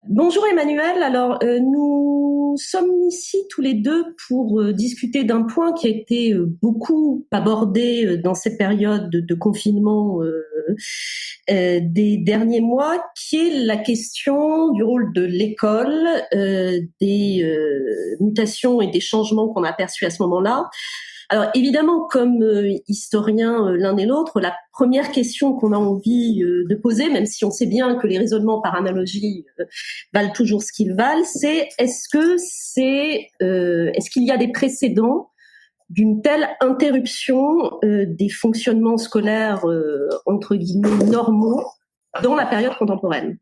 Bonjour Emmanuel, alors nous sommes ici tous les deux pour discuter d'un point qui a été beaucoup abordé dans cette période de confinement des derniers mois, qui est la question du rôle de l'école, des mutations et des changements qu'on a aperçus à ce moment-là. Alors évidemment, comme historiens l'un et l'autre, la première question qu'on a envie de poser, même si on sait bien que les raisonnements par analogie valent toujours ce qu'ils valent, c'est est-ce qu'il y a des précédents d'une telle interruption des fonctionnements scolaires entre guillemets normaux dans la période contemporaine?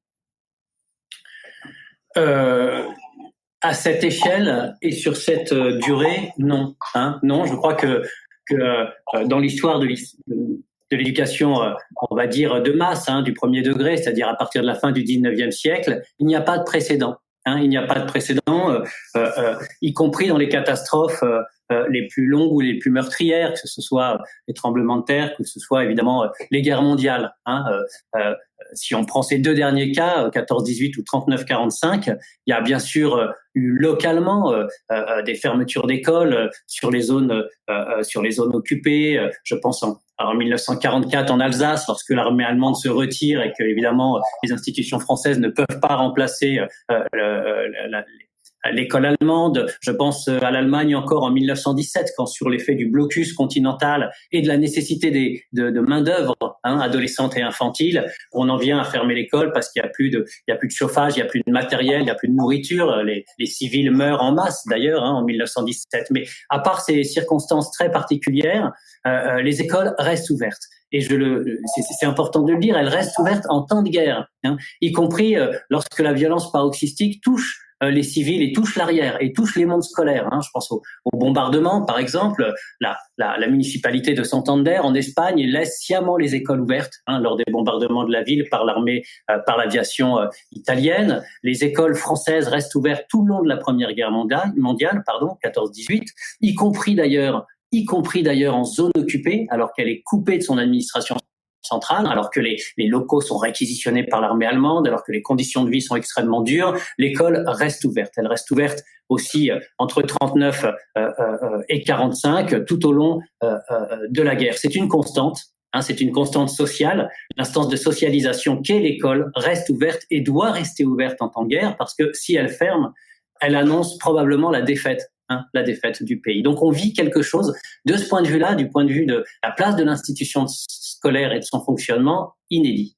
À cette échelle et sur cette durée, non. Non, je crois que dans l'histoire de l'éducation, on va dire de masse, du premier degré, c'est-à-dire à partir de la fin du 19e siècle, il n'y a pas de précédent. Il n'y a pas de précédent, y compris dans les catastrophes les plus longues ou les plus meurtrières, que ce soit les tremblements de terre, que ce soit évidemment les guerres mondiales. Si on prend ces deux derniers cas, 14-18 ou 39-45, il y a bien sûr eu localement des fermetures d'écoles sur les zones occupées. Je pense en 1944 en Alsace, lorsque l'armée allemande se retire et que évidemment les institutions françaises ne peuvent pas remplacer l'école allemande. Je pense à l'Allemagne encore en 1917, quand sur l'effet du blocus continental et de la nécessité de main-d'œuvre adolescente et infantile, on en vient à fermer l'école parce qu'il y a plus de chauffage, il y a plus de matériel, il y a plus de nourriture. Les civils meurent en masse d'ailleurs en 1917. Mais à part ces circonstances très particulières, les écoles restent ouvertes. Et c'est important de le dire, elles restent ouvertes en temps de guerre, y compris lorsque la violence paroxystique touche les civils et touche l'arrière et touche les mondes scolaires. Je pense au bombardement, par exemple. La municipalité de Santander en Espagne laisse sciemment les écoles ouvertes lors des bombardements de la ville par l'armée, par l'aviation italienne. Les écoles françaises restent ouvertes tout le long de la Première Guerre mondiale, 14-18, y compris d'ailleurs en zone occupée, alors qu'elle est coupée de son administration centrale, alors que les locaux sont réquisitionnés par l'armée allemande, alors que les conditions de vie sont extrêmement dures, l'école reste ouverte. Elle reste ouverte aussi entre 39 et 45, tout au long de la guerre. C'est une constante. C'est une constante sociale. L'instance de socialisation qu'est l'école reste ouverte et doit rester ouverte en temps de guerre, parce que si elle ferme, elle annonce probablement la défaite du pays. Donc on vit quelque chose de ce point de vue-là, du point de vue de la place de l'institution scolaire et de son fonctionnement, inédit.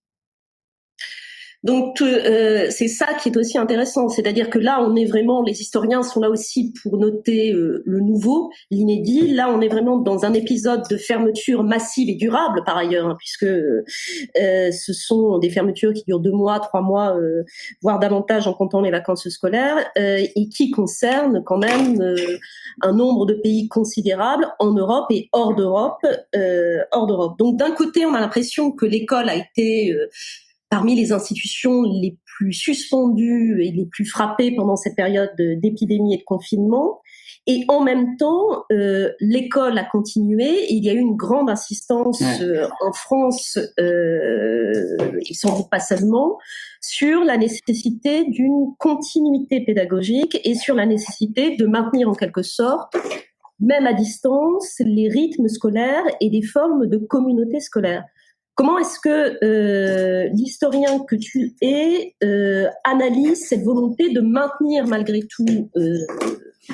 Donc c'est ça qui est aussi intéressant, c'est-à-dire que là on est vraiment, les historiens sont là aussi pour noter le nouveau, l'inédit. Là on est vraiment dans un épisode de fermeture massive et durable par ailleurs, puisque ce sont des fermetures qui durent 2 mois, 3 mois, voire davantage en comptant les vacances scolaires, et qui concernent quand même un nombre de pays considérable en Europe et hors d'Europe. Donc d'un côté on a l'impression que l'école a été parmi les institutions les plus suspendues et les plus frappées pendant cette période d'épidémie et de confinement. Et en même temps, l'école a continué. Et il y a eu une grande insistance en France, et sans doute pas seulement, sur la nécessité d'une continuité pédagogique et sur la nécessité de maintenir en quelque sorte, même à distance, les rythmes scolaires et des formes de communauté scolaire. Comment est-ce que l'historien que tu es analyse cette volonté de maintenir malgré tout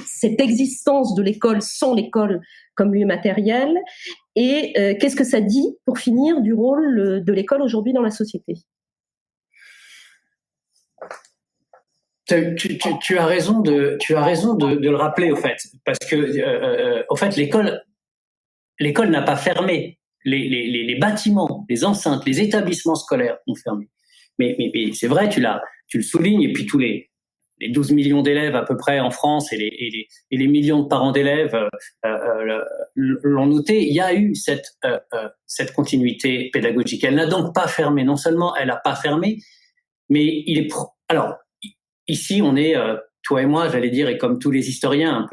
cette existence de l'école sans l'école comme lieu matériel, et qu'est-ce que ça dit, pour finir, du rôle de l'école aujourd'hui dans la société? Tu as raison de le rappeler, au fait, parce que au fait l'école n'a pas fermé. Les bâtiments, les enceintes, les établissements scolaires ont fermé. Mais c'est vrai, tu le soulignes, et puis tous les 12 millions d'élèves à peu près en France et les millions de parents d'élèves l'ont noté. Il y a eu cette continuité pédagogique. Elle n'a donc pas fermé. Non seulement elle n'a pas fermé, mais alors ici on est toi et moi, j'allais dire, et comme tous les historiens,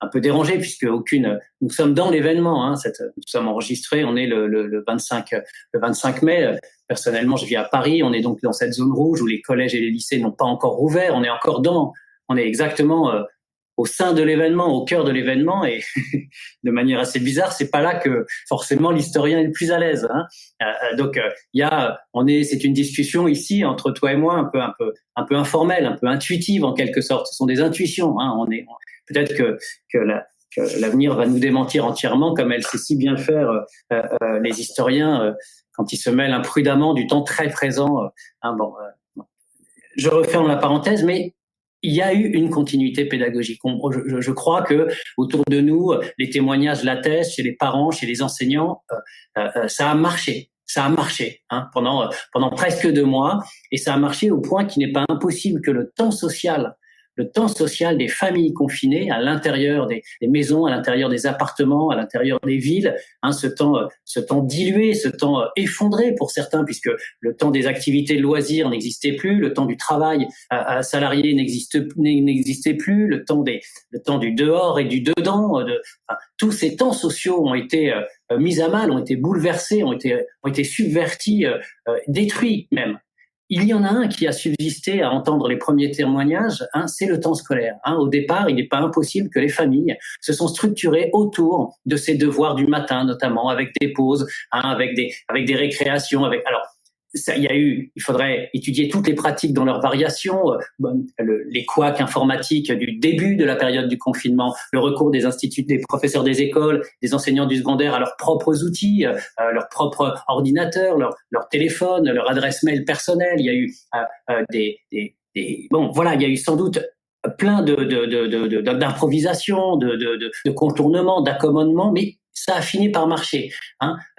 un peu dérangé, puisque nous sommes dans l'événement, nous sommes enregistrés, on est le 25 mai, Personnellement, je vis à Paris. On est donc dans cette zone rouge où les collèges et les lycées n'ont pas encore rouvert. On est exactement au sein de l'événement, au cœur de l'événement, et de manière assez bizarre, c'est pas là que forcément l'historien est le plus à l'aise. Donc c'est une discussion ici entre toi et moi, un peu informelle, un peu intuitive en quelque sorte. Ce sont des intuitions. Peut-être que l'avenir va nous démentir entièrement, comme elle sait si bien faire les historiens quand ils se mêlent imprudemment du temps très présent. Je referme la parenthèse, mais il y a eu une continuité pédagogique. Je crois que autour de nous, les témoignages l'attestent, chez les parents, chez les enseignants, ça a marché. Ça a marché pendant presque 2 mois, et ça a marché au point qu'il n'est pas impossible que le temps social des familles confinées à l'intérieur des maisons, à l'intérieur des appartements, à l'intérieur des villes, ce temps dilué, ce temps effondré pour certains, puisque le temps des activités de loisirs n'existait plus, le temps du travail salarié n'existait plus, le temps du dehors et du dedans, tous ces temps sociaux ont été mis à mal, ont été bouleversés, ont été subvertis, détruits même. Il y en a un qui a subsisté à entendre les premiers témoignages, c'est le temps scolaire. Au départ, il n'est pas impossible que les familles se sont structurées autour de ces devoirs du matin, notamment avec des pauses, avec des récréations. Il faudrait étudier toutes les pratiques dans leurs variations, les couacs informatiques du début de la période du confinement, le recours des professeurs des écoles, des enseignants du secondaire à leurs propres outils, leurs propres ordinateurs, leur téléphone, leur adresse mail personnelle. Il y a eu il y a eu sans doute plein d'improvisations, de contournements, d'accommodements, mais ça a fini par marcher.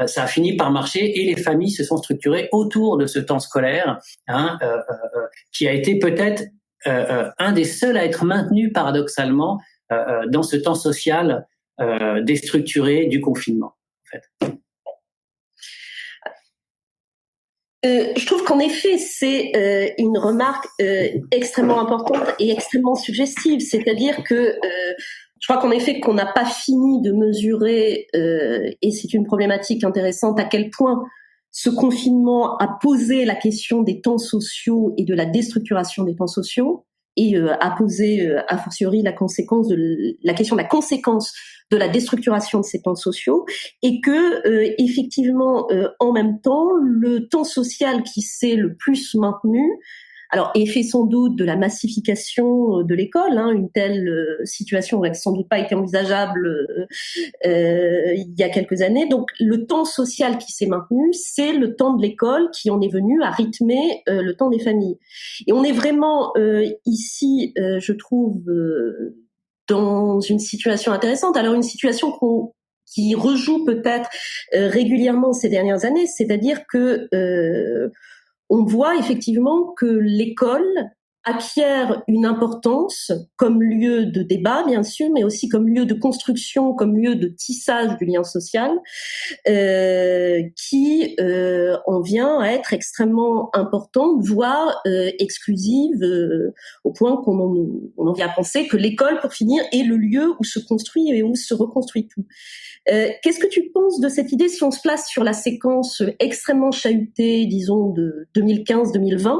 Ça a fini par marcher, et les familles se sont structurées autour de ce temps scolaire, qui a été peut-être un des seuls à être maintenu paradoxalement dans ce temps social déstructuré du confinement. En fait. Je trouve qu'en effet, c'est une remarque extrêmement importante et extrêmement suggestive. C'est-à-dire que je crois qu'en effet qu'on n'a pas fini de mesurer, et c'est une problématique intéressante, à quel point ce confinement a posé la question des temps sociaux et de la déstructuration des temps sociaux, et a posé a fortiori la question de la conséquence de la déstructuration de ces temps sociaux, et que effectivement en même temps le temps social qui s'est le plus maintenu, alors effet sans doute de la massification de l'école, une telle situation n'aurait sans doute pas été envisageable il y a quelques années. Donc le temps social qui s'est maintenu, c'est le temps de l'école qui en est venu à rythmer le temps des familles. Et on est vraiment ici, je trouve, dans une situation intéressante. Alors une situation qui rejoue peut-être régulièrement ces dernières années, c'est-à-dire que on voit effectivement que l'école acquiert une importance comme lieu de débat, bien sûr, mais aussi comme lieu de construction, comme lieu de tissage du lien social, qui en vient à être extrêmement importante, voire exclusive, au point qu'on en vient à penser que l'école, pour finir, est le lieu où se construit et où se reconstruit tout. Qu'est-ce que tu penses de cette idée, si on se place sur la séquence extrêmement chahutée, disons, de 2015-2020,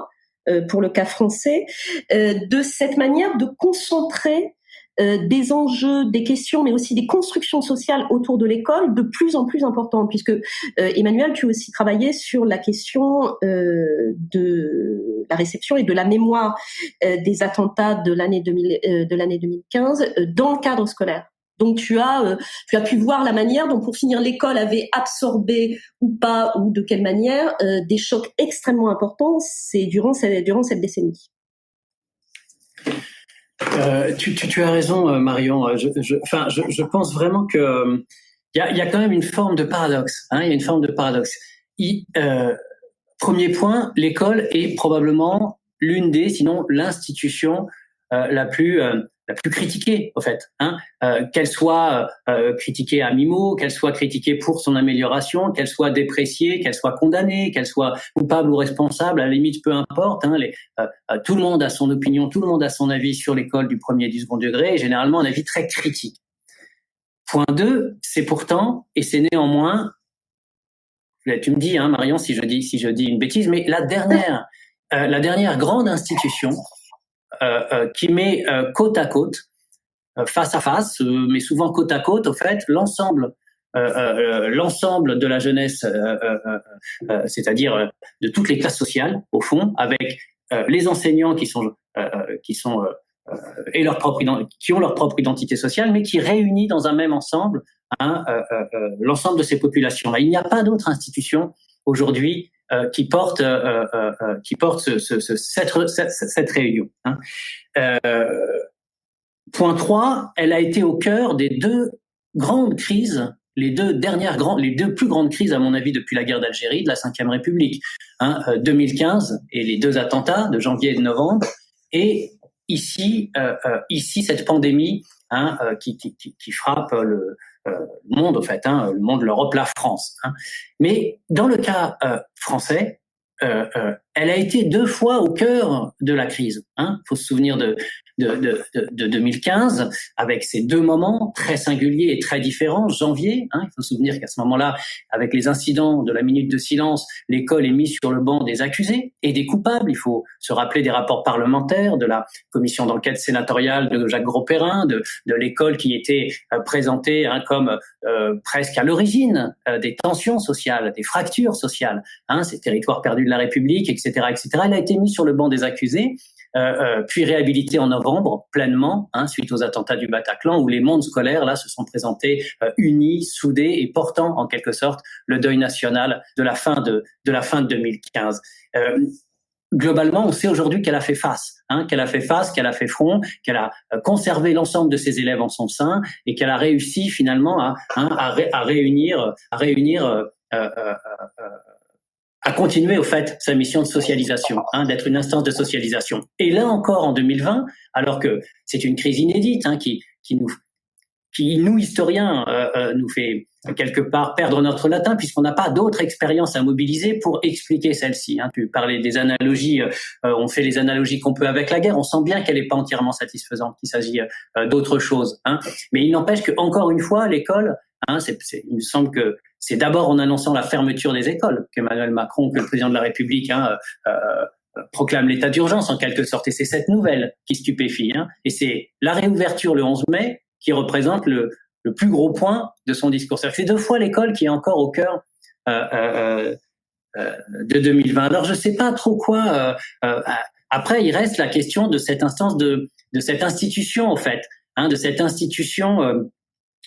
pour le cas français, de cette manière de concentrer des enjeux, des questions, mais aussi des constructions sociales autour de l'école de plus en plus importantes, puisque Emmanuel, tu as aussi travaillé sur la question de la réception et de la mémoire des attentats de l'année 2015 dans le cadre scolaire. Donc tu as pu voir la manière dont, pour finir, l'école avait absorbé ou pas, ou de quelle manière, des chocs extrêmement importants durant cette décennie. Tu as raison, Marion. Je pense vraiment que il y a quand même une forme de paradoxe. Il y a une forme de paradoxe. Premier point, l'école est probablement l'une des, sinon l'institution la plus critiquée, au fait, qu'elle soit critiquée à mi-mot, qu'elle soit critiquée pour son amélioration, qu'elle soit dépréciée, qu'elle soit condamnée, qu'elle soit coupable ou responsable, à la limite, peu importe. Tout le monde a son opinion, tout le monde a son avis sur l'école du premier et du second degré, et généralement un avis très critique. Point 2, c'est pourtant, et c'est néanmoins, tu me dis, hein, Marion, si je dis une bêtise, mais la dernière grande institution qui met côte à côte, face à face, mais souvent côte à côte, au fait, l'ensemble de la jeunesse, c'est-à-dire de toutes les classes sociales, au fond, avec les enseignants qui sont et qui ont leur propre identité sociale, mais qui réunit dans un même ensemble l'ensemble de ces populations-là. Il n'y a pas d'autre institution aujourd'hui qui porte cette réunion. Hein. Point 3, elle a été au cœur des deux grandes crises, les deux plus grandes crises, à mon avis, depuis la guerre d'Algérie, de la Ve République, 2015 et les deux attentats de janvier et de novembre, et ici cette pandémie qui frappe le monde, en fait, le monde, l'Europe, la France. Mais dans le cas français, elle a été 2 fois au cœur de la crise. Faut se souvenir de 2015, avec ces 2 moments très singuliers et très différents. Janvier, il faut se souvenir qu'à ce moment-là, avec les incidents de la minute de silence, l'école est mise sur le banc des accusés et des coupables. Il faut se rappeler des rapports parlementaires, de la commission d'enquête sénatoriale de Jacques Grosperrin, de l'école qui était présentée comme presque à l'origine des tensions sociales, des fractures sociales, ces territoires perdus de la République, etc., etc. Elle a été mise sur le banc des accusés, puis réhabilitée en novembre pleinement, suite aux attentats du Bataclan, où les mondes scolaires là se sont présentés unis, soudés et portant en quelque sorte le deuil national de la fin de 2015. Globalement, on sait aujourd'hui qu'elle a fait face, qu'elle a fait front, qu'elle a conservé l'ensemble de ses élèves en son sein et qu'elle a réussi finalement à continuer au fait sa mission de socialisation, d'être une instance de socialisation. Et là encore en 2020, alors que c'est une crise inédite qui nous historiens nous fait quelque part perdre notre latin puisqu'on n'a pas d'autres expériences à mobiliser pour expliquer celle-ci. Tu parlais des analogies, on fait les analogies qu'on peut avec la guerre, on sent bien qu'elle n'est pas entièrement satisfaisante, qu'il s'agit d'autre chose. Mais il n'empêche que encore une fois, l'école, il me semble que c'est d'abord en annonçant la fermeture des écoles qu'Emmanuel Macron, que le président de la République proclame l'état d'urgence en quelque sorte. Et c'est cette nouvelle qui stupéfie. Et c'est la réouverture le 11 mai qui représente le plus gros point de son discours. C'est 2 fois l'école qui est encore au cœur de 2020. Alors je sais pas trop quoi. Après, il reste la question de cette instance de cette institution en fait, de cette institution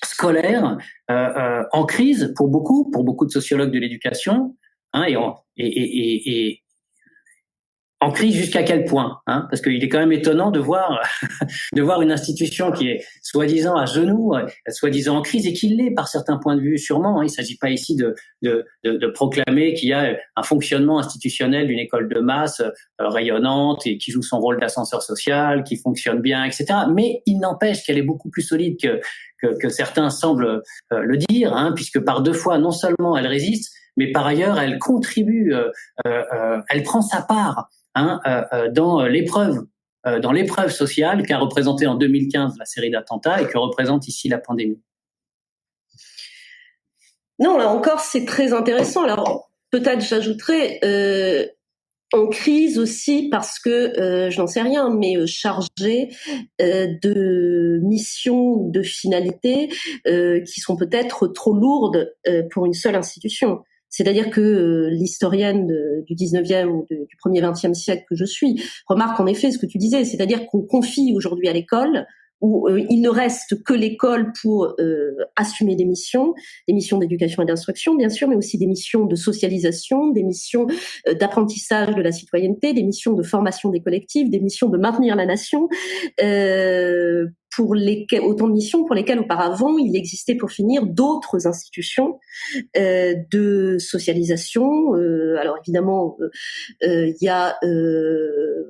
scolaire en crise pour beaucoup de sociologues de l'éducation, et en crise jusqu'à quel point, parce qu'il est quand même étonnant de voir une institution qui est soi-disant à genoux, soi-disant en crise, et qui l'est par certains points de vue sûrement. Il ne s'agit pas ici de proclamer qu'il y a un fonctionnement institutionnel d'une école de masse rayonnante et qui joue son rôle d'ascenseur social, qui fonctionne bien, etc. Mais il n'empêche qu'elle est beaucoup plus solide que certains semblent le dire, puisque par 2 fois, non seulement elle résiste, mais par ailleurs elle contribue, elle prend sa part dans l'épreuve sociale qu'a représentée en 2015 la série d'attentats et que représente ici la pandémie. Non, là encore, c'est très intéressant. Alors, peut-être j'ajouterais en crise aussi parce que, je n'en sais rien, mais chargé de missions, de finalités qui sont peut-être trop lourdes pour une seule institution. C'est-à-dire que l'historienne du 19e ou du 1er 20e siècle que je suis remarque en effet ce que tu disais, c'est-à-dire qu'on confie aujourd'hui à l'école où il ne reste que l'école pour assumer des missions d'éducation et d'instruction, bien sûr, mais aussi des missions de socialisation, des missions d'apprentissage de la citoyenneté, des missions de formation des collectifs, des missions de maintenir la nation, autant de missions pour lesquelles auparavant il existait pour finir d'autres institutions de socialisation. Alors évidemment, il y a,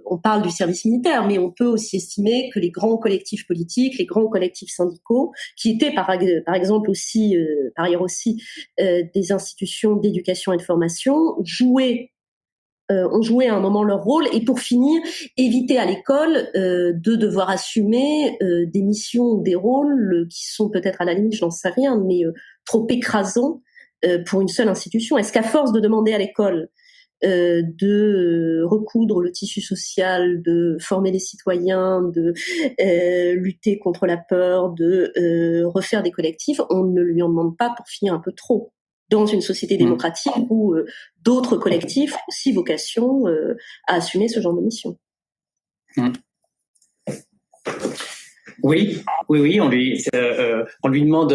on parle du service militaire, mais on peut aussi estimer que les grands collectifs politiques, les grands collectifs syndicaux, qui étaient par exemple aussi, par ailleurs aussi, des institutions d'éducation et de formation, ont joué à un moment leur rôle, et pour finir, éviter à l'école de devoir assumer des missions, des rôles qui sont peut-être à la limite, je n'en sais rien, mais trop écrasants pour une seule institution? Est-ce qu'à force de demander à l'école de recoudre le tissu social, de former les citoyens, de lutter contre la peur, de refaire des collectifs, on ne lui en demande pas pour finir un peu trop dans une société démocratique où d'autres collectifs ont aussi vocation à assumer ce genre de mission. Oui, on lui demande.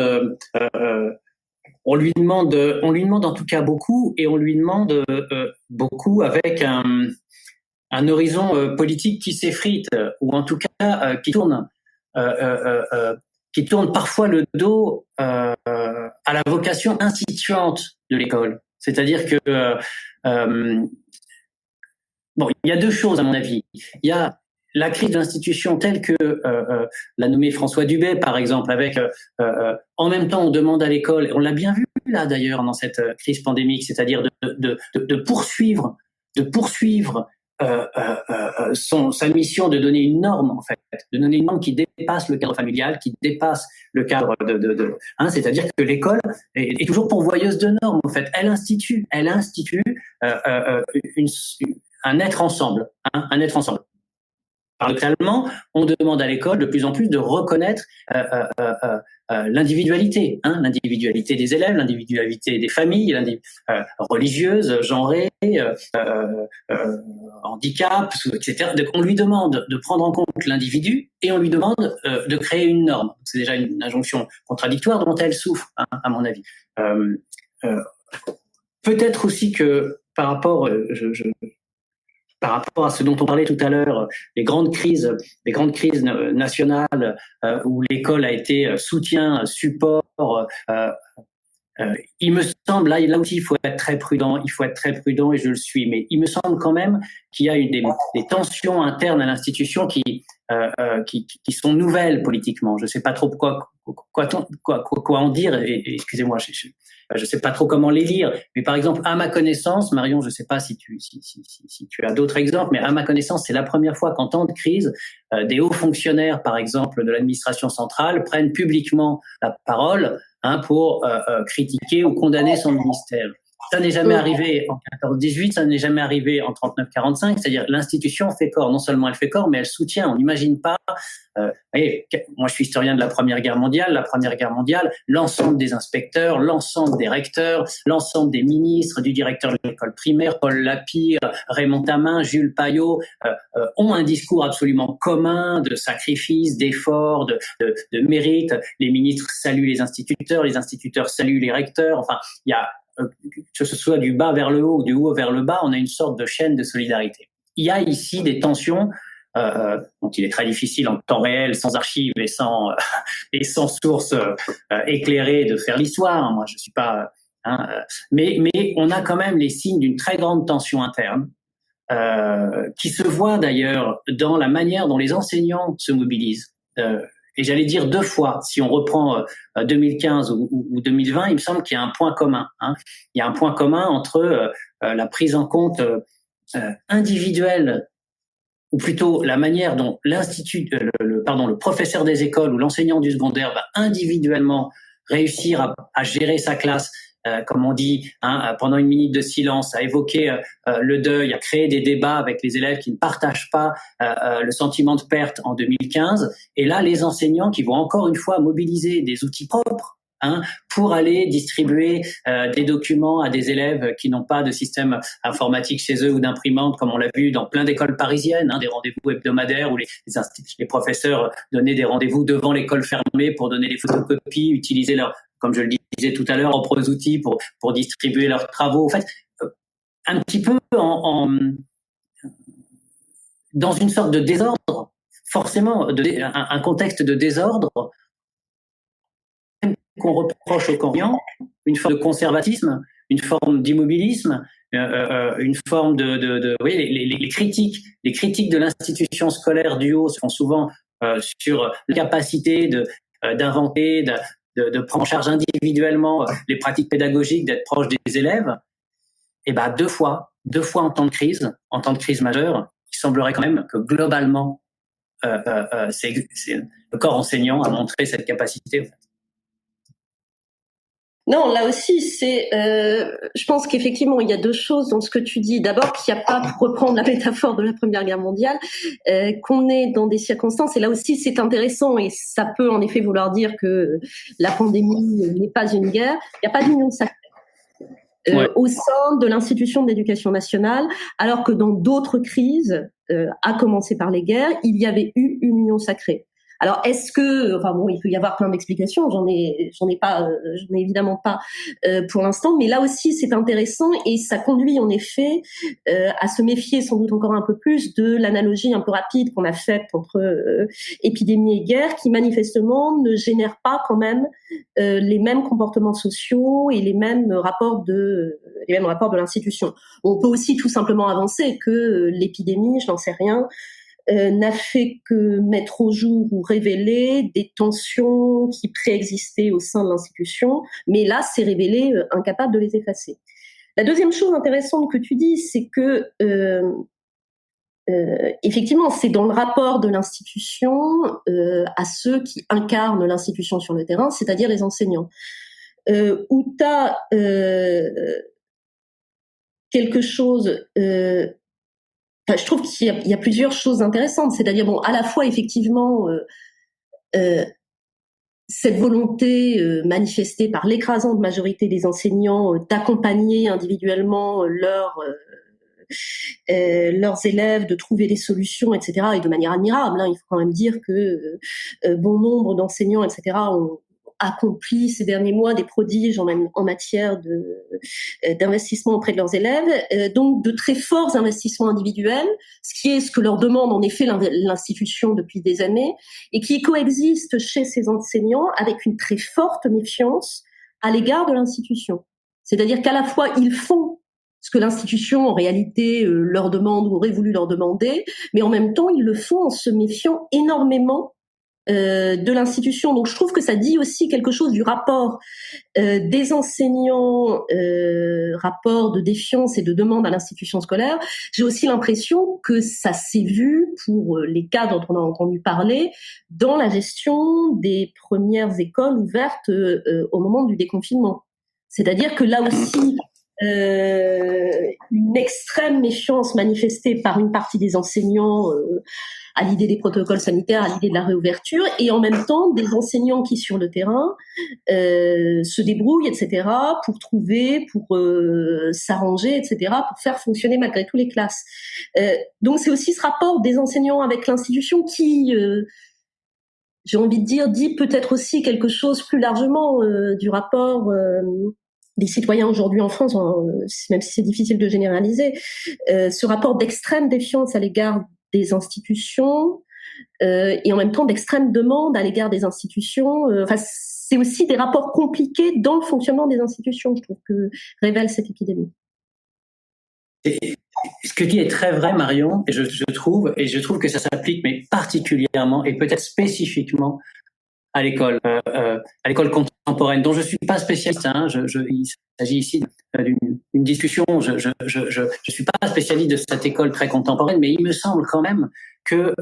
On lui demande en tout cas beaucoup, et on lui demande beaucoup avec un horizon politique qui s'effrite, ou en tout cas qui tourne parfois le dos à la vocation instituante de l'école. C'est-à-dire que bon, il y a deux choses à mon avis. Il y a la crise d'institutions telle que l'a nommé François Dubé, par exemple, avec en même temps on demande à l'école, on l'a bien vu là d'ailleurs dans cette crise pandémique, c'est-à-dire de poursuivre sa mission de donner une norme, en fait, de donner une norme qui dépasse le cadre familial, qui dépasse le cadre c'est-à-dire que l'école est toujours pourvoyeuse de normes, en fait. Elle institue un être ensemble, un être ensemble. Paradoxalement, on demande à l'école de plus en plus de reconnaître l'individualité, l'individualité des élèves, l'individualité des familles, religieuses, genrées, handicap, etc. Donc, on lui demande de prendre en compte l'individu et on lui demande de créer une norme. C'est déjà une injonction contradictoire dont elle souffre, à mon avis. Peut-être aussi que par rapport à ce dont on parlait tout à l'heure, les grandes crises nationales où l'école a été soutien, support, il me semble, là aussi, il faut être très prudent, et je le suis, mais il me semble quand même qu'il y a des tensions internes à l'institution qui sont nouvelles politiquement. Je ne sais pas trop quoi en dire, et excusez-moi, je sais pas trop comment les lire, mais par exemple, à ma connaissance, Marion, je sais pas si tu as d'autres exemples, mais à ma connaissance, c'est la première fois qu'en temps de crise, des hauts fonctionnaires, par exemple, de l'administration centrale, prennent publiquement la parole pour critiquer ou condamner son ministère. Ça n'est jamais arrivé en 14-18, ça n'est jamais arrivé en 39-45, c'est-à-dire l'institution fait corps. Non seulement elle fait corps, mais elle soutient. On n'imagine pas. Moi, je suis historien de la Première Guerre mondiale. La Première Guerre mondiale, l'ensemble des inspecteurs, l'ensemble des recteurs, l'ensemble des ministres, du directeur de l'école primaire, Paul Lapire, Raymond Tamin, Jules Payot, ont un discours absolument commun de sacrifice, d'effort, de mérite. Les ministres saluent les instituteurs saluent les recteurs. Enfin, il y a que ce soit du bas vers le haut ou du haut vers le bas, on a une sorte de chaîne de solidarité. Il y a ici des tensions dont il est très difficile en temps réel, sans archives et sans sources éclairées de faire l'histoire. Moi, je suis pas, mais on a quand même les signes d'une très grande tension interne qui se voit d'ailleurs dans la manière dont les enseignants se mobilisent. Et j'allais dire deux fois, si on reprend 2015 ou 2020, il me semble qu'il y a un point commun. Il y a un point commun entre la prise en compte individuelle, ou plutôt la manière dont le professeur des écoles ou l'enseignant du secondaire va individuellement réussir à gérer sa classe, comme on dit, pendant une minute de silence, à évoquer le deuil, à créer des débats avec les élèves qui ne partagent pas le sentiment de perte en 2015. Et là, les enseignants qui vont encore une fois mobiliser des outils propres pour aller distribuer des documents à des élèves qui n'ont pas de système informatique chez eux ou d'imprimante, comme on l'a vu dans plein d'écoles parisiennes, des rendez-vous hebdomadaires où les professeurs donnaient des rendez-vous devant l'école fermée pour donner les photocopies, utiliser comme je le disais tout à l'heure, propres outils pour distribuer leurs travaux. En fait, un petit peu dans une sorte de désordre, forcément, un contexte de désordre qu'on reproche aux Corians, une forme de conservatisme, une forme d'immobilisme, une forme les critiques de l'institution scolaire du haut se font souvent sur la capacité d'inventer, de prendre en charge individuellement les pratiques pédagogiques, d'être proche des élèves. Et deux fois en temps de crise majeure, il semblerait quand même que globalement, le corps enseignant a montré cette capacité. En fait. Non, là aussi, je pense qu'effectivement, il y a deux choses dans ce que tu dis. D'abord, qu'il n'y a pas, pour reprendre la métaphore de la Première Guerre mondiale, qu'on est dans des circonstances, et là aussi, c'est intéressant, et ça peut en effet vouloir dire que la pandémie n'est pas une guerre. Il n'y a pas d'union sacrée. Au sein de l'institution d'éducation nationale, alors que dans d'autres crises, à commencer par les guerres, il y avait eu une union sacrée. Alors, est-ce que, enfin bon, il peut y avoir plein d'explications. J'en ai évidemment pas pour l'instant, mais là aussi c'est intéressant et ça conduit en effet à se méfier sans doute encore un peu plus de l'analogie un peu rapide qu'on a faite entre épidémie et guerre, qui manifestement ne génère pas quand même les mêmes comportements sociaux et les mêmes rapports de l'institution. On peut aussi tout simplement avancer que l'épidémie, je n'en sais rien, n'a fait que mettre au jour ou révéler des tensions qui préexistaient au sein de l'institution, mais là, c'est révélé incapable de les effacer. La deuxième chose intéressante que tu dis, c'est que effectivement, c'est dans le rapport de l'institution à ceux qui incarnent l'institution sur le terrain, c'est-à-dire les enseignants, où tu as quelque chose... je trouve qu'il y a plusieurs choses intéressantes, c'est-à-dire bon, à la fois effectivement cette volonté manifestée par l'écrasante majorité des enseignants d'accompagner individuellement leurs élèves, de trouver des solutions, etc., et de manière admirable. Hein, il faut quand même dire que bon nombre d'enseignants, etc., ont accompli ces derniers mois des prodiges en matière d'investissement auprès de leurs élèves, donc de très forts investissements individuels, ce que leur demande en effet l'institution depuis des années, et qui coexiste chez ces enseignants avec une très forte méfiance à l'égard de l'institution. C'est-à-dire qu'à la fois ils font ce que l'institution en réalité leur demande ou aurait voulu leur demander, mais en même temps ils le font en se méfiant énormément de l'institution. Donc je trouve que ça dit aussi quelque chose du rapport des enseignants, rapport de défiance et de demande à l'institution scolaire. J'ai aussi l'impression que ça s'est vu pour les cas dont on a entendu parler dans la gestion des premières écoles ouvertes au moment du déconfinement. C'est-à-dire que là aussi, une extrême méfiance manifestée par une partie des enseignants à l'idée des protocoles sanitaires, à l'idée de la réouverture, et en même temps des enseignants qui sur le terrain se débrouillent, etc., pour trouver, pour s'arranger, etc., pour faire fonctionner malgré tout les classes. Donc c'est aussi ce rapport des enseignants avec l'institution qui, j'ai envie de dire, dit peut-être aussi quelque chose plus largement du rapport des citoyens aujourd'hui en France, même si c'est difficile de généraliser, ce rapport d'extrême défiance à l'égard des institutions et en même temps d'extrême demande à l'égard des institutions. C'est aussi des rapports compliqués dans le fonctionnement des institutions, je trouve, que révèle cette épidémie. Et ce que tu dis est très vrai, Marion, et je trouve que ça s'applique, mais particulièrement et peut-être spécifiquement à l'école contemporaine, dont je suis pas spécialiste. Hein, il s'agit ici d'une discussion. Je suis pas spécialiste de cette école très contemporaine, mais il me semble quand même que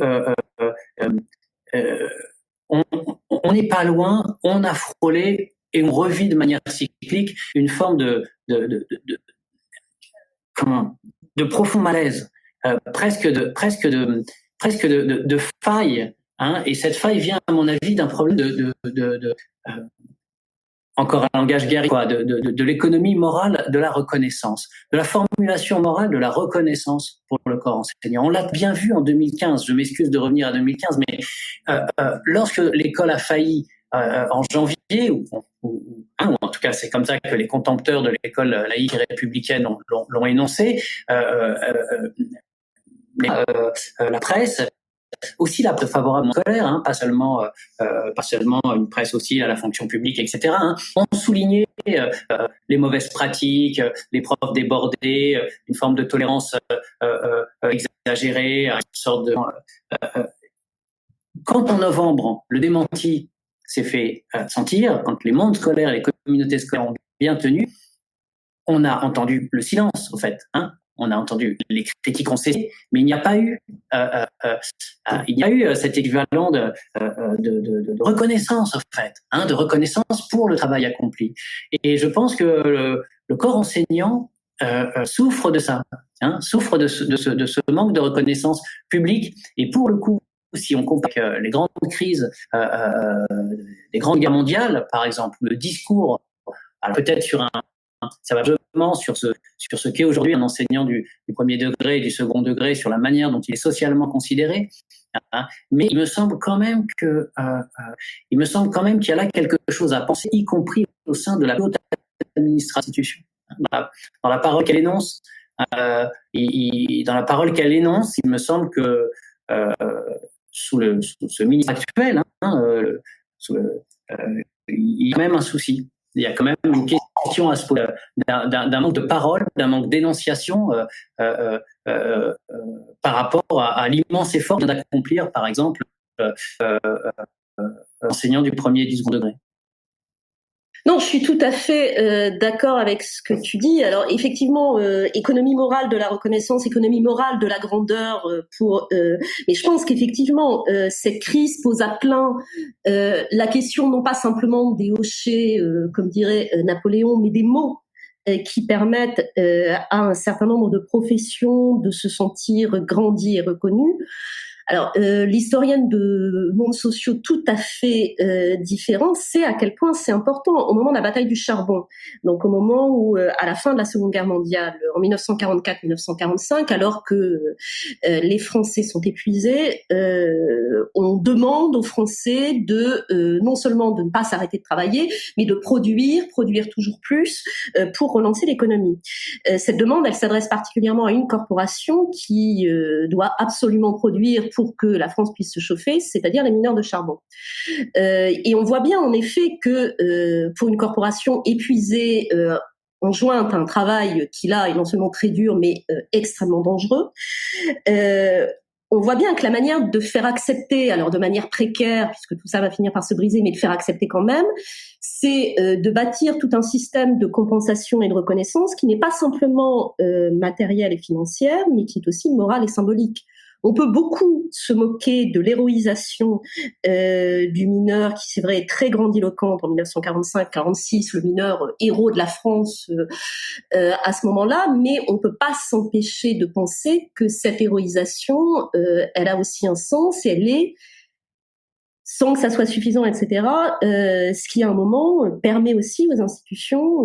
on n'est pas loin. On a frôlé et on revit de manière cyclique une forme de profond malaise, presque de faille. Hein, et cette faille vient, à mon avis, d'un problème encore un langage guerrier, quoi, de l'économie morale de la reconnaissance, de la formulation morale de la reconnaissance pour le corps enseignant. On l'a bien vu en 2015. Je m'excuse de revenir à 2015, mais lorsque l'école a failli en janvier, ou en tout cas c'est comme ça que les contempteurs de l'école laïque et républicaine l'ont énoncé, la presse, aussi la favorable scolaire, hein, pas seulement une presse hostile à la fonction publique, etc. Hein, ont souligné les mauvaises pratiques, les profs débordés, une forme de tolérance exagérée, une sorte de. Quand en novembre le démenti s'est fait sentir, quand les mondes scolaires et les communautés scolaires ont bien tenu, on a entendu le silence, au fait. Hein. on a entendu les critiques ont cessé, mais il n'y a pas eu cet équivalent de reconnaissance en fait, de reconnaissance pour le travail accompli. Et je pense que le corps enseignant souffre de ça, souffre de ce manque de reconnaissance publique. Et pour le coup, si on compare avec les grandes crises, les grandes guerres mondiales, par exemple, le discours, alors peut-être ça va justement sur ce qu'est aujourd'hui un enseignant du premier degré et du second degré, sur la manière dont il est socialement considéré. Mais il me semble quand même qu'il y a là quelque chose à penser, y compris au sein de la haute administration. Dans la parole qu'elle énonce, il me semble que sous ce ministre actuel, il y a même un souci. Il y a quand même une question à se poser d'un manque de parole, d'un manque d'énonciation par rapport à l'immense effort d'accomplir, par exemple, l'enseignant du premier et du second degré. Non, je suis tout à fait d'accord avec ce que tu dis. Alors effectivement, économie morale de la reconnaissance, économie morale de la grandeur mais je pense qu'effectivement cette crise pose à plein la question non pas simplement des hochets, comme dirait Napoléon, mais des mots qui permettent à un certain nombre de professions de se sentir grandies et reconnues. Alors, l'historienne de mondes sociaux tout à fait différents sait à quel point c'est important au moment de la bataille du charbon. Donc, au moment où, à la fin de la Seconde Guerre mondiale, en 1944-1945, alors que les Français sont épuisés, on demande aux Français de non seulement de ne pas s'arrêter de travailler, mais de produire toujours plus pour relancer l'économie. Cette demande, elle s'adresse particulièrement à une corporation qui doit absolument produire pour que la France puisse se chauffer, c'est-à-dire les mineurs de charbon. Et on voit bien en effet que pour une corporation épuisée, enjointe à un travail qui là est non seulement très dur mais extrêmement dangereux, on voit bien que la manière de faire accepter, alors de manière précaire, puisque tout ça va finir par se briser, mais de faire accepter quand même, c'est de bâtir tout un système de compensation et de reconnaissance qui n'est pas simplement matériel et financière, mais qui est aussi moral et symbolique. On peut beaucoup se moquer de l'héroïsation du mineur qui, c'est vrai, est très grandiloquente en 1945-46, le mineur héros de la France à ce moment-là, mais on peut pas s'empêcher de penser que cette héroïsation, elle a aussi un sens et elle est, sans que ça soit suffisant, etc., ce qui, à un moment, permet aussi aux institutions,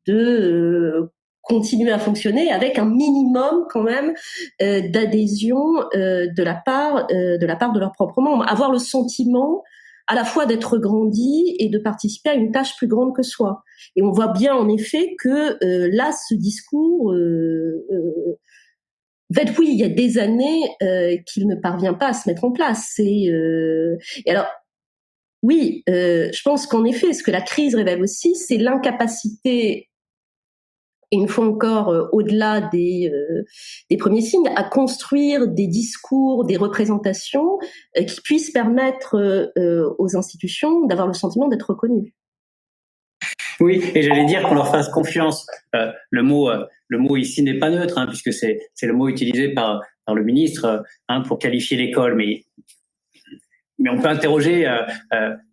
de continuer à fonctionner avec un minimum quand même d'adhésion de la part de leurs propres membres, avoir le sentiment à la fois d'être grandi et de participer à une tâche plus grande que soi. Et on voit bien en effet que là, ce discours, en fait, oui, il y a des années qu'il ne parvient pas à se mettre en place. Et alors, oui, je pense qu'en effet, ce que la crise révèle aussi, c'est l'incapacité, et une fois encore, au-delà des premiers signes, à construire des discours, des représentations qui puissent permettre aux institutions d'avoir le sentiment d'être reconnues. Oui, et j'allais dire qu'on leur fasse confiance. Le mot ici n'est pas neutre, puisque c'est le mot utilisé par le ministre pour qualifier l'école, mais on peut interroger.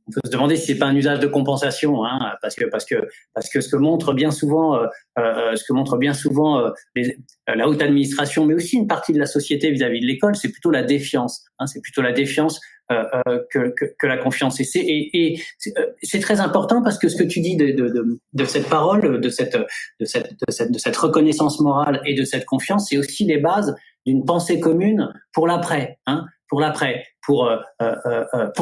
On peut se demander si c'est pas un usage de compensation, parce que ce que montre bien souvent, la haute administration, mais aussi une partie de la société vis-à-vis de l'école, c'est plutôt la défiance. C'est plutôt la défiance que la confiance. Et c'est très important parce que ce que tu dis de cette parole, de cette reconnaissance morale et de cette confiance, c'est aussi les bases d'une pensée commune pour l'après, pour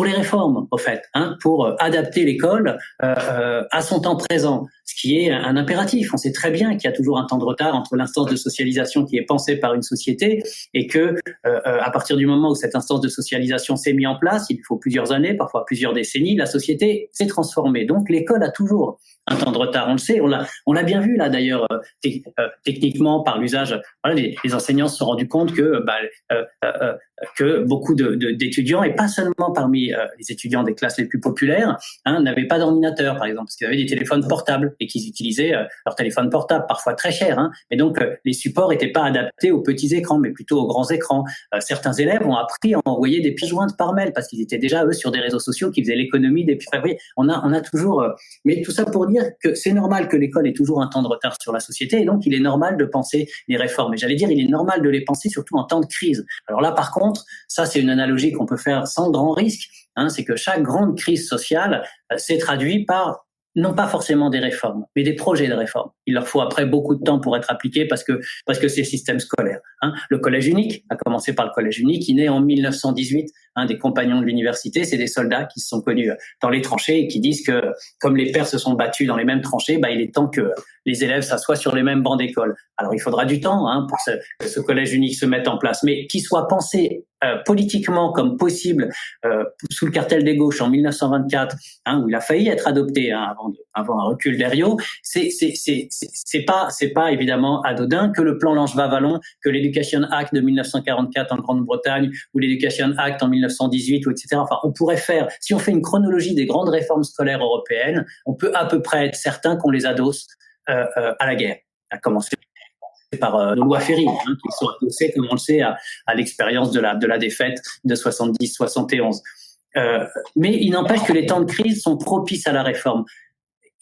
les réformes, au fait, pour adapter l'école à son temps présent, ce qui est un impératif. On sait très bien qu'il y a toujours un temps de retard entre l'instance de socialisation qui est pensée par une société et que à partir du moment où cette instance de socialisation s'est mise en place, il faut plusieurs années, parfois plusieurs décennies, la société s'est transformée. Donc l'école a toujours un temps de retard. On le sait, on l'a bien vu là d'ailleurs techniquement par l'usage. Voilà, les enseignants se sont rendus compte que beaucoup d'étudiants, et pas seulement parmi les étudiants des classes les plus populaires, n'avaient pas d'ordinateur par exemple, parce qu'ils avaient des téléphones portables et qu'ils utilisaient leur téléphone portable, parfois très cher. Et donc les supports n'étaient pas adaptés aux petits écrans, mais plutôt aux grands écrans. Certains élèves ont appris à envoyer des pièces jointes par mail parce qu'ils étaient déjà eux sur des réseaux sociaux qui faisaient l'économie des. Enfin, oui, on a toujours. Mais tout ça pour dire que c'est normal que l'école ait toujours un temps de retard sur la société, et donc il est normal de penser les réformes. Et j'allais dire, il est normal de les penser surtout en temps de crise. Alors là, par contre, ça c'est une analogie qu'on peut faire sans grand risque. C'est que chaque grande crise sociale s'est traduite par non pas forcément des réformes, mais des projets de réforme. Il leur faut après beaucoup de temps pour être appliqués parce que c'est le système scolaire. Le collège unique, a commencé par le collège unique, qui naît en 1918, des compagnons de l'université, c'est des soldats qui se sont connus dans les tranchées et qui disent que comme les pères se sont battus dans les mêmes tranchées, il est temps que les élèves s'assoient sur les mêmes bancs d'école. Alors il faudra du temps pour que ce collège unique se mette en place, mais qu'il soit pensé politiquement comme possible sous le cartel des gauches en 1924, où il a failli être adopté avant un recul d'Herriot. C'est pas évidemment anodin que le plan Langevin-Wallon, que l'Education Act de 1944 en Grande-Bretagne ou l'Education Act en 1918, ou etc. Enfin, on pourrait faire, si on fait une chronologie des grandes réformes scolaires européennes, on peut à peu près être certain qu'on les adosse à la guerre, à commencer par nos lois Ferry, qui sont adossées, comme on le sait, à l'expérience de la défaite de 70-71. Mais il n'empêche que les temps de crise sont propices à la réforme.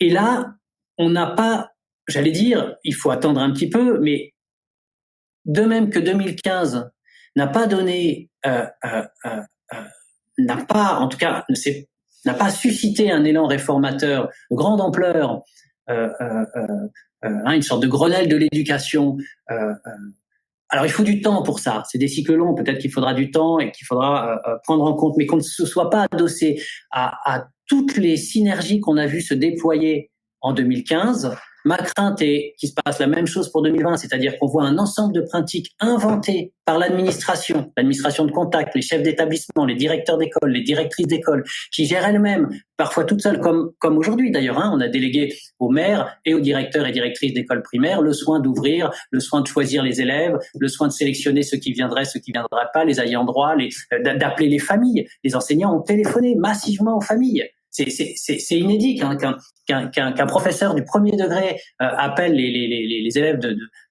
Et là, on n'a pas, j'allais dire, il faut attendre un petit peu, mais de même que 2015 n'a pas donné, n'a pas suscité un élan réformateur de grande ampleur, une sorte de Grenelle de l'éducation. Alors il faut du temps pour ça, c'est des cycles longs, peut-être qu'il faudra du temps et qu'il faudra prendre en compte, mais qu'on ne se soit pas adossé à toutes les synergies qu'on a vues se déployer en 2015. Ma crainte est qu'il se passe la même chose pour 2020, c'est-à-dire qu'on voit un ensemble de pratiques inventées par l'administration de contact, les chefs d'établissement, les directeurs d'école, les directrices d'école, qui gèrent elles-mêmes, parfois toutes seules, comme aujourd'hui d'ailleurs. On a délégué aux maires et aux directeurs et directrices d'école primaire le soin d'ouvrir, le soin de choisir les élèves, le soin de sélectionner ceux qui viendraient, ceux qui viendraient pas, les ayants droit, d'appeler les familles. Les enseignants ont téléphoné massivement aux familles. C'est inédit qu'un professeur du premier degré appelle les élèves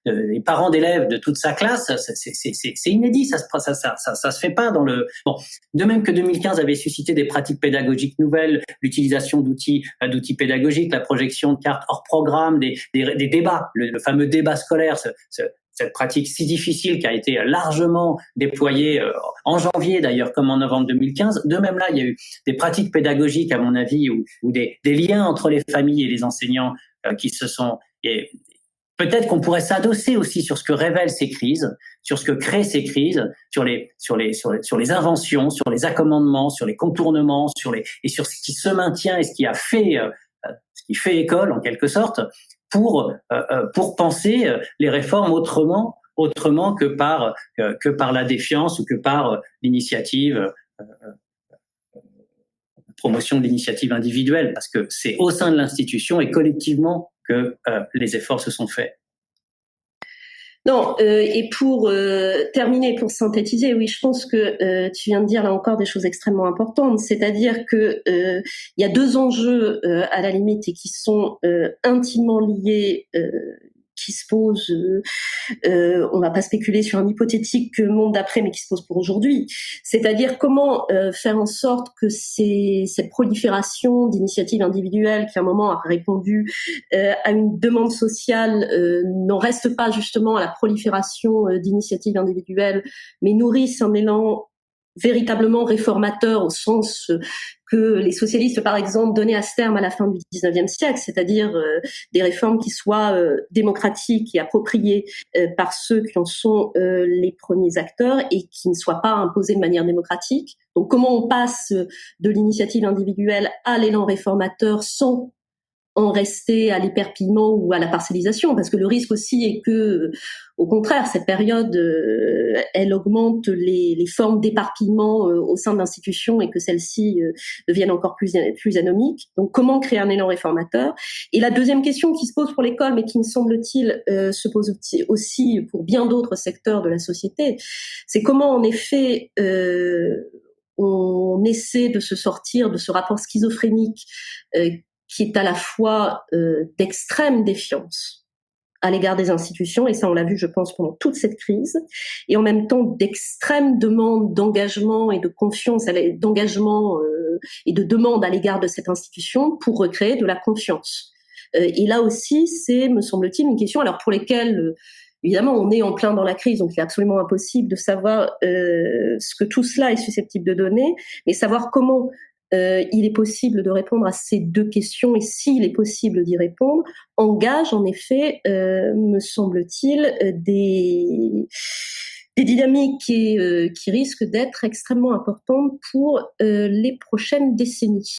les parents d'élèves de toute sa classe. C'est inédit, ça se fait pas dans le. Bon, de même que 2015 avait suscité des pratiques pédagogiques nouvelles, l'utilisation d'outils pédagogiques, la projection de cartes hors programme, des débats, le fameux débat scolaire, cette pratique si difficile qui a été largement déployée en janvier d'ailleurs comme en novembre 2015. De même là, il y a eu des pratiques pédagogiques à mon avis ou des liens entre les familles et les enseignants qui se sont. Et peut-être qu'on pourrait s'adosser aussi sur ce que révèlent ces crises, sur ce que créent ces crises, sur les inventions, sur les accommodements, sur les contournements, et sur ce qui se maintient et ce qui fait école en quelque sorte, pour penser les réformes autrement que par la défiance ou que par l'initiative, promotion de l'initiative individuelle, parce que c'est au sein de l'institution et collectivement que les efforts se sont faits. Non, et pour terminer, pour synthétiser, oui, je pense que tu viens de dire là encore des choses extrêmement importantes, c'est-à-dire que il y a deux enjeux à la limite et qui sont intimement liés, qui se posent. On va pas spéculer sur un hypothétique monde d'après, mais qui se pose pour aujourd'hui. C'est-à-dire comment faire en sorte que cette prolifération d'initiatives individuelles qui à un moment a répondu à une demande sociale n'en reste pas justement à la prolifération d'initiatives individuelles, mais nourrissent un élan véritablement réformateur au sens que les socialistes, par exemple, donnaient à ce terme à la fin du XIXe siècle, c'est-à-dire des réformes qui soient démocratiques et appropriées par ceux qui en sont les premiers acteurs et qui ne soient pas imposées de manière démocratique. Donc comment on passe de l'initiative individuelle à l'élan réformateur sans en rester à l'éperpillement ou à la parcellisation, parce que le risque aussi est que, au contraire, cette période, elle augmente les formes d'éparpillement au sein de l'institution et que celles-ci deviennent encore plus anomiques. Donc, comment créer un élan réformateur? Et la deuxième question qui se pose pour l'école, mais qui me semble-t-il se pose aussi pour bien d'autres secteurs de la société, c'est comment, en effet, on essaie de se sortir de ce rapport schizophrénique qui est à la fois d'extrême défiance à l'égard des institutions, et ça on l'a vu je pense pendant toute cette crise, et en même temps d'extrême demande d'engagement et de confiance, d'engagement et de demande à l'égard de cette institution pour recréer de la confiance. Et là aussi c'est, me semble-t-il, une question alors pour lesquelles évidemment on est en plein dans la crise, donc il est absolument impossible de savoir ce que tout cela est susceptible de donner, mais savoir comment il est possible de répondre à ces deux questions, et s'il est possible d'y répondre, engage en effet, me semble-t-il, des dynamiques qui risquent d'être extrêmement importantes pour les prochaines décennies.